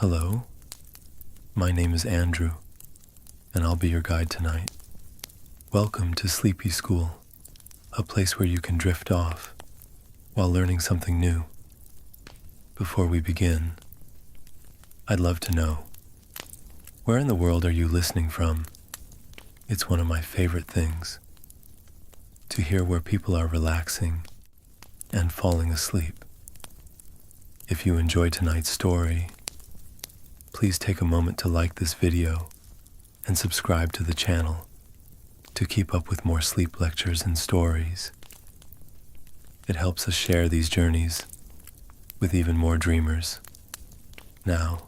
Hello, my name is Andrew, and I'll be your guide tonight. Welcome to Sleepy School, a place where you can drift off while learning something new. Before we begin, I'd love to know, where in the world are you listening from? It's one of my favorite things, to hear where people are relaxing and falling asleep. If you enjoyed tonight's story, please take a moment to like this video and subscribe to the channel to keep up with more sleep lectures and stories. It helps us share these journeys with even more dreamers. Now,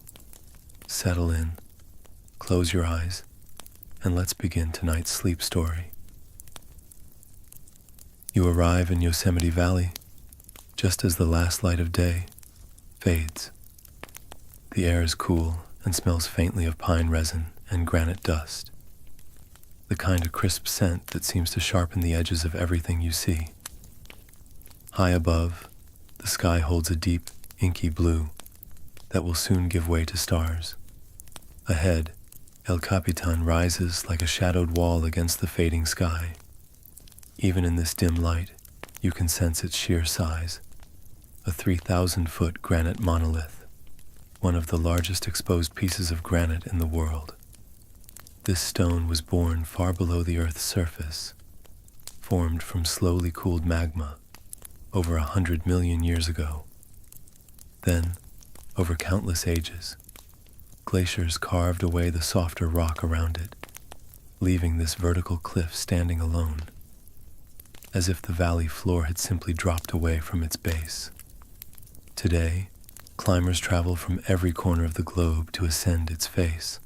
settle in, close your eyes, and let's begin tonight's sleep story. You arrive in Yosemite Valley just as the last light of day fades. The air is cool and smells faintly of pine resin and granite dust, the kind of crisp scent that seems to sharpen the edges of everything you see. High above, the sky holds a deep, inky blue that will soon give way to stars. Ahead, El Capitan rises like a shadowed wall against the fading sky. Even in this dim light, you can sense its sheer size, a 3,000-foot granite monolith, one of the largest exposed pieces of granite in the world. This stone was born far below the Earth's surface, formed from slowly cooled magma over 100 million years ago. Then, over countless ages, glaciers carved away the softer rock around it, leaving this vertical cliff standing alone, as if the valley floor had simply dropped away from its base. Today, climbers travel from every corner of the globe to ascend its face,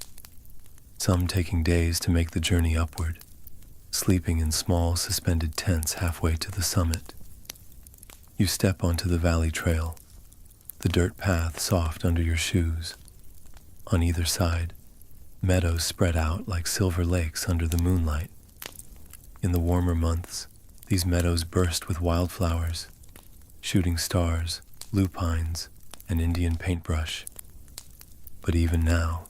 some taking days to make the journey upward, sleeping in small suspended tents halfway to the summit. You step onto the valley trail, the dirt path soft under your shoes. On either side, meadows spread out like silver lakes under the moonlight. In the warmer months, these meadows burst with wildflowers, shooting stars, lupines, and Indian paintbrush. But even now,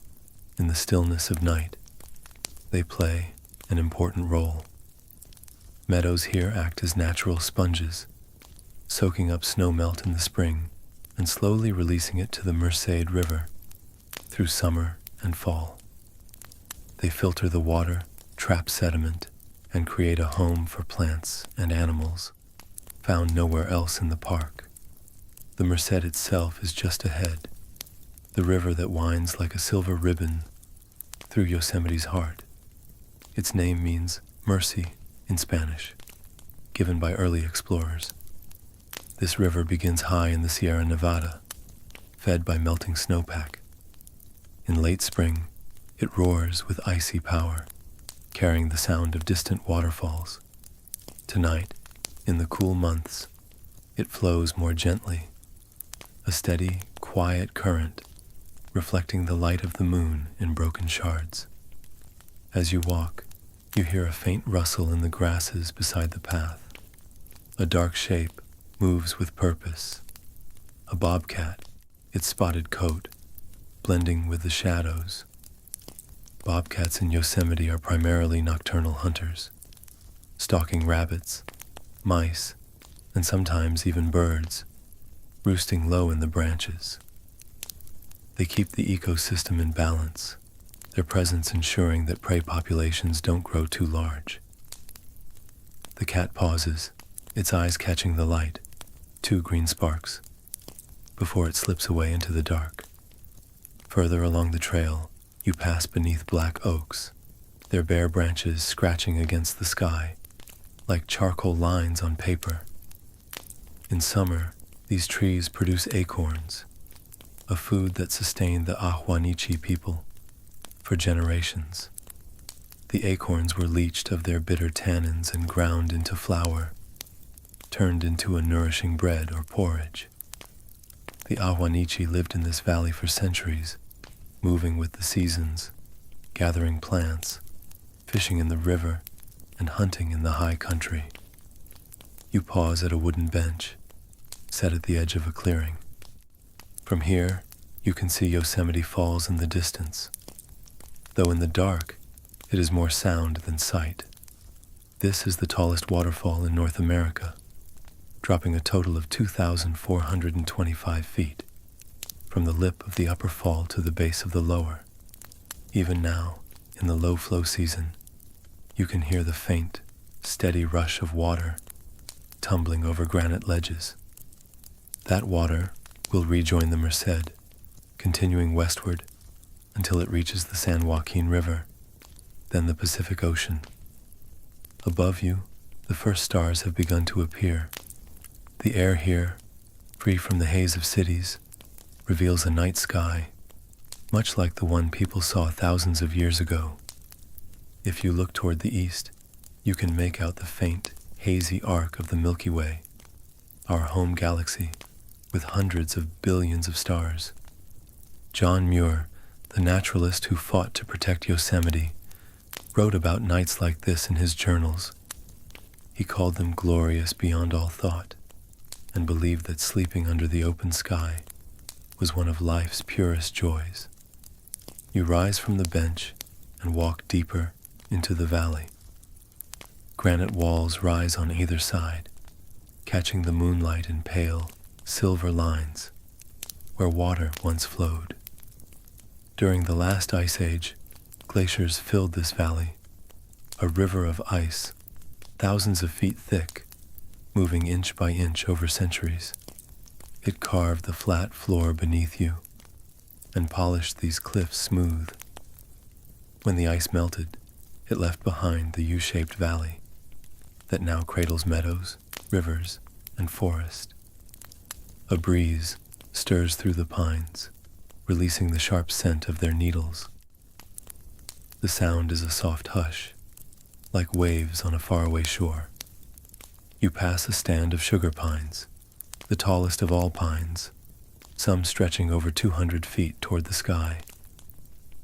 in the stillness of night, they play an important role. Meadows here act as natural sponges, soaking up snow melt in the spring and slowly releasing it to the Merced River through summer and fall. They filter the water, trap sediment, and create a home for plants and animals found nowhere else in the park. The Merced itself is just ahead, the river that winds like a silver ribbon through Yosemite's heart. Its name means mercy in Spanish, given by early explorers. This river begins high in the Sierra Nevada, fed by melting snowpack. In late spring, it roars with icy power, carrying the sound of distant waterfalls. Tonight, in the cool months, it flows more gently, a steady, quiet current, reflecting the light of the moon in broken shards. As you walk, you hear a faint rustle in the grasses beside the path. A dark shape moves with purpose. A bobcat, its spotted coat, blending with the shadows. Bobcats in Yosemite are primarily nocturnal hunters, stalking rabbits, mice, and sometimes even birds, roosting low in the branches. They keep the ecosystem in balance, their presence ensuring that prey populations don't grow too large. The cat pauses, its eyes catching the light, 2 green sparks, before it slips away into the dark. Further along the trail, you pass beneath black oaks, their bare branches scratching against the sky, like charcoal lines on paper. In summer, these trees produce acorns, a food that sustained the Ahwahneechee people for generations. The acorns were leached of their bitter tannins and ground into flour, turned into a nourishing bread or porridge. The Ahwahneechee lived in this valley for centuries, moving with the seasons, gathering plants, fishing in the river, and hunting in the high country. You pause at a wooden bench, set at the edge of a clearing. From here, you can see Yosemite Falls in the distance, though in the dark, it is more sound than sight. This is the tallest waterfall in North America, dropping a total of 2,425 feet, from the lip of the upper fall to the base of the lower. Even now, in the low-flow season, you can hear the faint, steady rush of water tumbling over granite ledges. That water will rejoin the Merced, continuing westward until it reaches the San Joaquin River, then the Pacific Ocean. Above you, the first stars have begun to appear. The air here, free from the haze of cities, reveals a night sky, much like the one people saw thousands of years ago. If you look toward the east, you can make out the faint, hazy arc of the Milky Way, our home galaxy, with hundreds of billions of stars. John Muir, the naturalist who fought to protect Yosemite, wrote about nights like this in his journals. He called them glorious beyond all thought, and believed that sleeping under the open sky was one of life's purest joys. You rise from the bench and walk deeper into the valley. Granite walls rise on either side, catching the moonlight in pale, silver lines, where water once flowed. During the last ice age, glaciers filled this valley, a river of ice, thousands of feet thick, moving inch by inch over centuries. It carved the flat floor beneath you and polished these cliffs smooth. When the ice melted, it left behind the U-shaped valley that now cradles meadows, rivers, and forest. A breeze stirs through the pines, releasing the sharp scent of their needles. The sound is a soft hush, like waves on a faraway shore. You pass a stand of sugar pines, the tallest of all pines, some stretching over 200 feet toward the sky.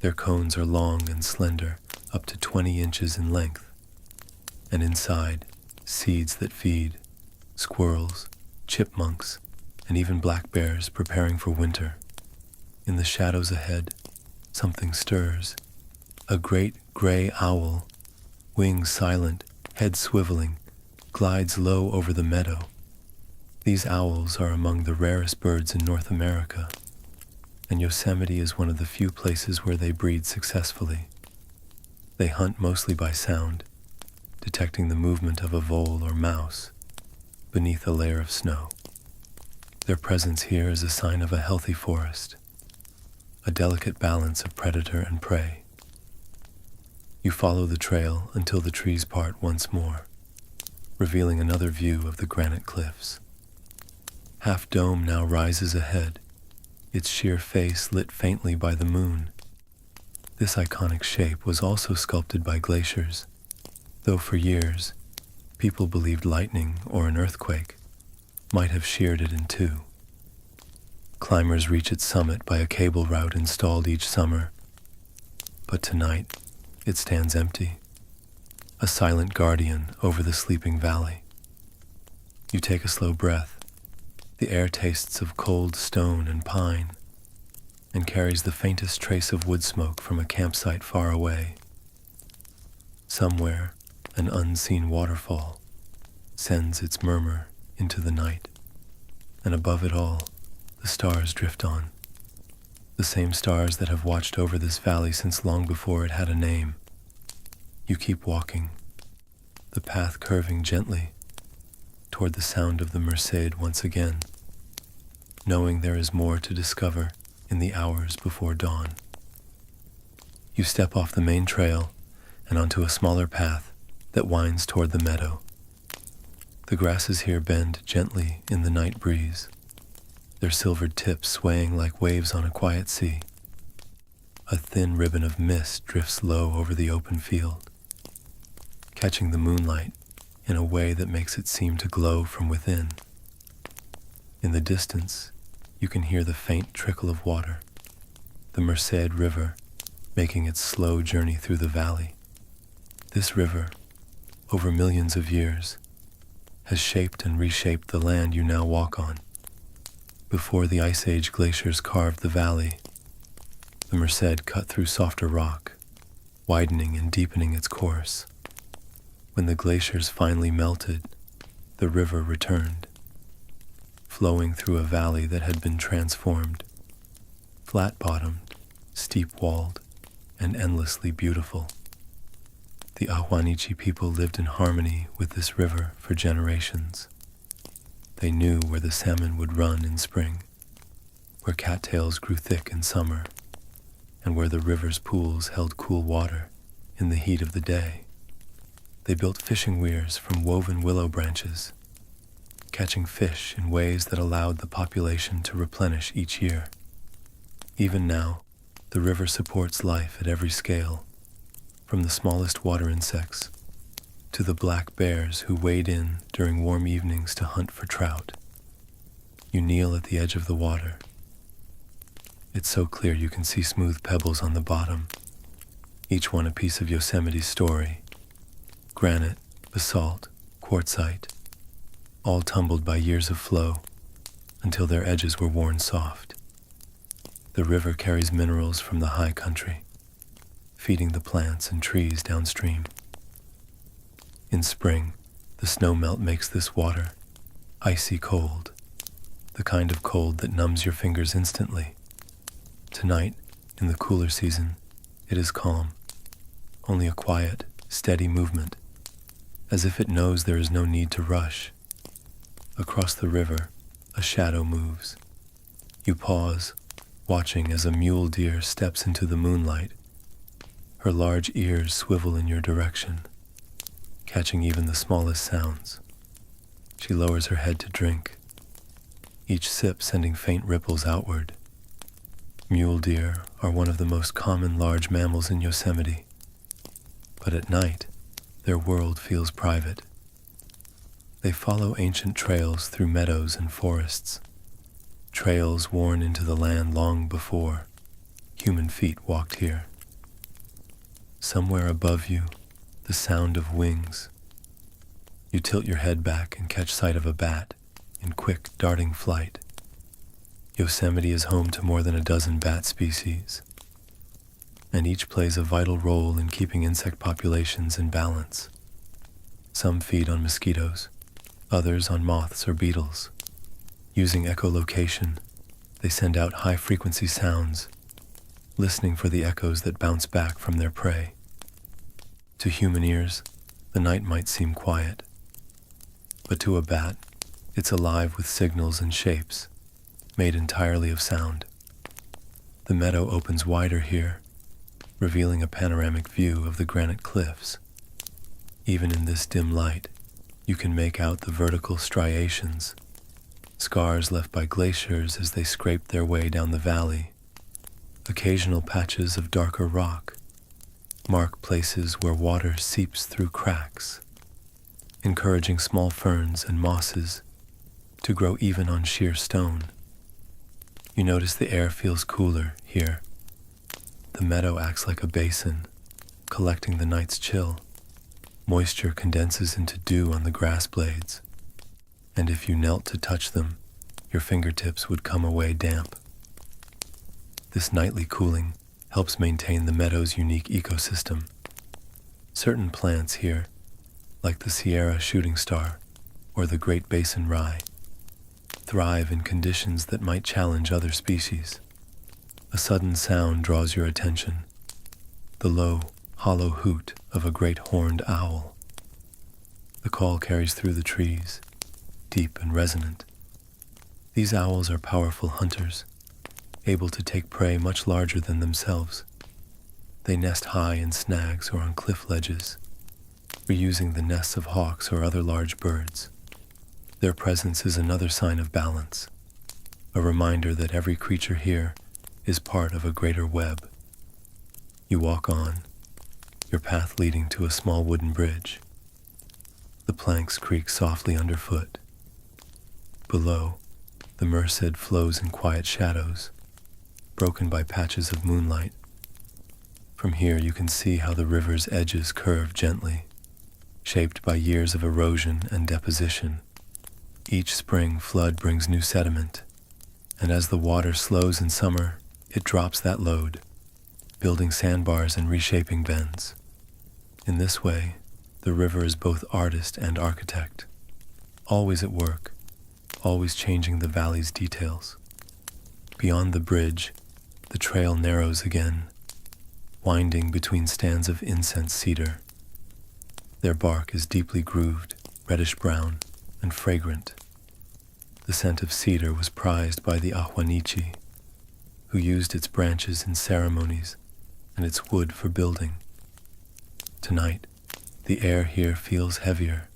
Their cones are long and slender, up to 20 inches in length, and inside, seeds that feed, squirrels, chipmunks, and even black bears preparing for winter. In the shadows ahead, something stirs. A great gray owl, wings silent, head swiveling, glides low over the meadow. These owls are among the rarest birds in North America, and Yosemite is one of the few places where they breed successfully. They hunt mostly by sound, detecting the movement of a vole or mouse beneath a layer of snow. Their presence here is a sign of a healthy forest, a delicate balance of predator and prey. You follow the trail until the trees part once more, revealing another view of the granite cliffs. Half Dome now rises ahead, its sheer face lit faintly by the moon. This iconic shape was also sculpted by glaciers, though for years, people believed lightning or an earthquake might have sheared it in two. Climbers reach its summit by a cable route installed each summer, but tonight, it stands empty, a silent guardian over the sleeping valley. You take a slow breath. The air tastes of cold stone and pine, and carries the faintest trace of wood smoke from a campsite far away. Somewhere, an unseen waterfall sends its murmur into the night, and above it all, the stars drift on. The same stars that have watched over this valley since long before it had a name. You keep walking, the path curving gently toward the sound of the Merced once again, knowing there is more to discover in the hours before dawn. You step off the main trail and onto a smaller path that winds toward the meadow. The grasses here bend gently in the night breeze, their silvered tips swaying like waves on a quiet sea. A thin ribbon of mist drifts low over the open field, catching the moonlight in a way that makes it seem to glow from within. In the distance, you can hear the faint trickle of water, the Merced River making its slow journey through the valley. This river, over millions of years, has shaped and reshaped the land you now walk on. Before the Ice Age glaciers carved the valley, the Merced cut through softer rock, widening and deepening its course. When the glaciers finally melted, the river returned, flowing through a valley that had been transformed, flat-bottomed, steep-walled, and endlessly beautiful. The Ahwanichi people lived in harmony with this river for generations. They knew where the salmon would run in spring, where cattails grew thick in summer, and where the river's pools held cool water in the heat of the day. They built fishing weirs from woven willow branches, catching fish in ways that allowed the population to replenish each year. Even now, the river supports life at every scale, from the smallest water insects to the black bears who wade in during warm evenings to hunt for trout. You kneel at the edge of the water. It's so clear you can see smooth pebbles on the bottom, each one a piece of Yosemite's story. Granite, basalt, quartzite, all tumbled by years of flow until their edges were worn soft. The river carries minerals from the high country, feeding the plants and trees downstream. In spring, the snowmelt makes this water icy cold, the kind of cold that numbs your fingers instantly. Tonight, in the cooler season, it is calm, only a quiet, steady movement, as if it knows there is no need to rush. Across the river, a shadow moves. You pause, watching as a mule deer steps into the moonlight. Her large ears swivel in your direction, catching even the smallest sounds. She lowers her head to drink, each sip sending faint ripples outward. Mule deer are one of the most common large mammals in Yosemite, but at night, their world feels private. They follow ancient trails through meadows and forests, trails worn into the land long before human feet walked here. Somewhere above you, the sound of wings. You tilt your head back and catch sight of a bat in quick, darting flight. Yosemite is home to more than a dozen bat species, and each plays a vital role in keeping insect populations in balance. Some feed on mosquitoes, others on moths or beetles. Using echolocation, they send out high-frequency sounds, listening for the echoes that bounce back from their prey. To human ears, the night might seem quiet, but to a bat, it's alive with signals and shapes, made entirely of sound. The meadow opens wider here, revealing a panoramic view of the granite cliffs. Even in this dim light, you can make out the vertical striations, scars left by glaciers as they scraped their way down the valley. Occasional patches of darker rock mark places where water seeps through cracks, encouraging small ferns and mosses to grow even on sheer stone. You notice the air feels cooler here. The meadow acts like a basin, collecting the night's chill. Moisture condenses into dew on the grass blades, and if you knelt to touch them, your fingertips would come away damp. This nightly cooling helps maintain the meadow's unique ecosystem. Certain plants here, like the Sierra shooting star or the Great Basin rye, thrive in conditions that might challenge other species. A sudden sound draws your attention, the low, hollow hoot of a great horned owl. The call carries through the trees, deep and resonant. These owls are powerful hunters, able to take prey much larger than themselves. They nest high in snags or on cliff ledges, reusing the nests of hawks or other large birds. Their presence is another sign of balance, a reminder that every creature here is part of a greater web. You walk on, your path leading to a small wooden bridge. The planks creak softly underfoot. Below, the Merced flows in quiet shadows, broken by patches of moonlight. From here you can see how the river's edges curve gently, shaped by years of erosion and deposition. Each spring flood brings new sediment, And as the water slows in summer, it drops that load, building sandbars and reshaping bends. In this way, the river is both artist and architect, always at work, always changing the valley's details. Beyond the bridge, the trail narrows again, winding between stands of incense cedar. Their bark is deeply grooved, reddish-brown, and fragrant. The scent of cedar was prized by the Ahwanichi, who used its branches in ceremonies and its wood for building. Tonight, the air here feels heavier,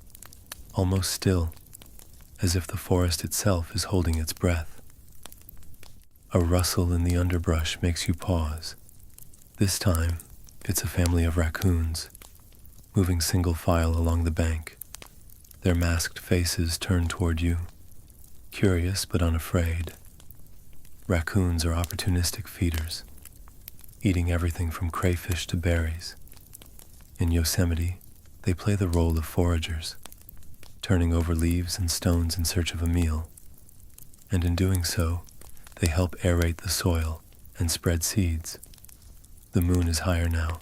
almost still, as if the forest itself is holding its breath. A rustle in the underbrush makes you pause. This time, it's a family of raccoons, moving single file along the bank, their masked faces turned toward you, curious but unafraid. Raccoons are opportunistic feeders, eating everything from crayfish to berries. In Yosemite, they play the role of foragers, turning over leaves and stones in search of a meal, and in doing so, they help aerate the soil and spread seeds. The moon is higher now.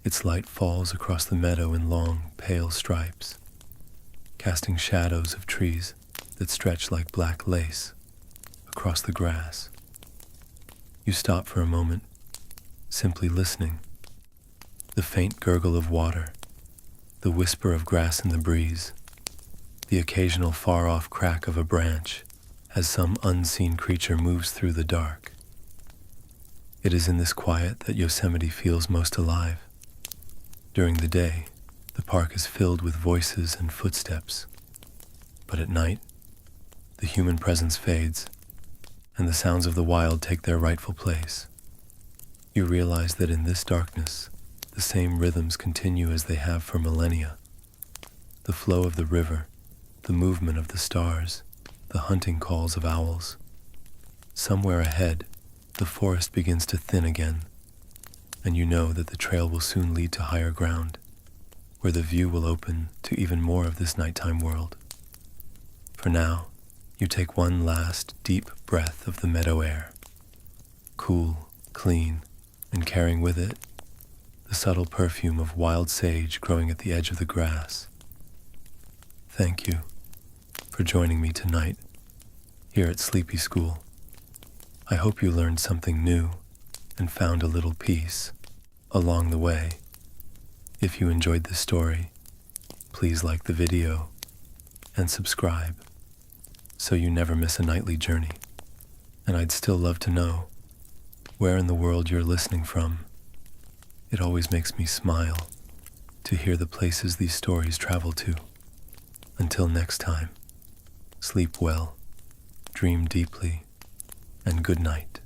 Its light falls across the meadow in long, pale stripes, casting shadows of trees that stretch like black lace across the grass. You stop for a moment, simply listening. The faint gurgle of water, the whisper of grass in the breeze, the occasional far-off crack of a branch as some unseen creature moves through the dark. It is in this quiet that Yosemite feels most alive. During the day, the park is filled with voices and footsteps, but at night, the human presence fades, and the sounds of the wild take their rightful place. You realize that in this darkness, the same rhythms continue as they have for millennia. The flow of the river, the movement of the stars, the hunting calls of owls. Somewhere ahead, the forest begins to thin again, and you know that the trail will soon lead to higher ground, where the view will open to even more of this nighttime world. For now, you take one last deep breath of the meadow air, cool, clean, and carrying with it the subtle perfume of wild sage growing at the edge of the grass. Thank you for joining me tonight here at Sleepy School. I hope you learned something new and found a little peace along the way. If you enjoyed this story, please like the video and subscribe so you never miss a nightly journey. And I'd still love to know where in the world you're listening from. It always makes me smile to hear the places these stories travel to. Until next time, sleep well, dream deeply, and good night.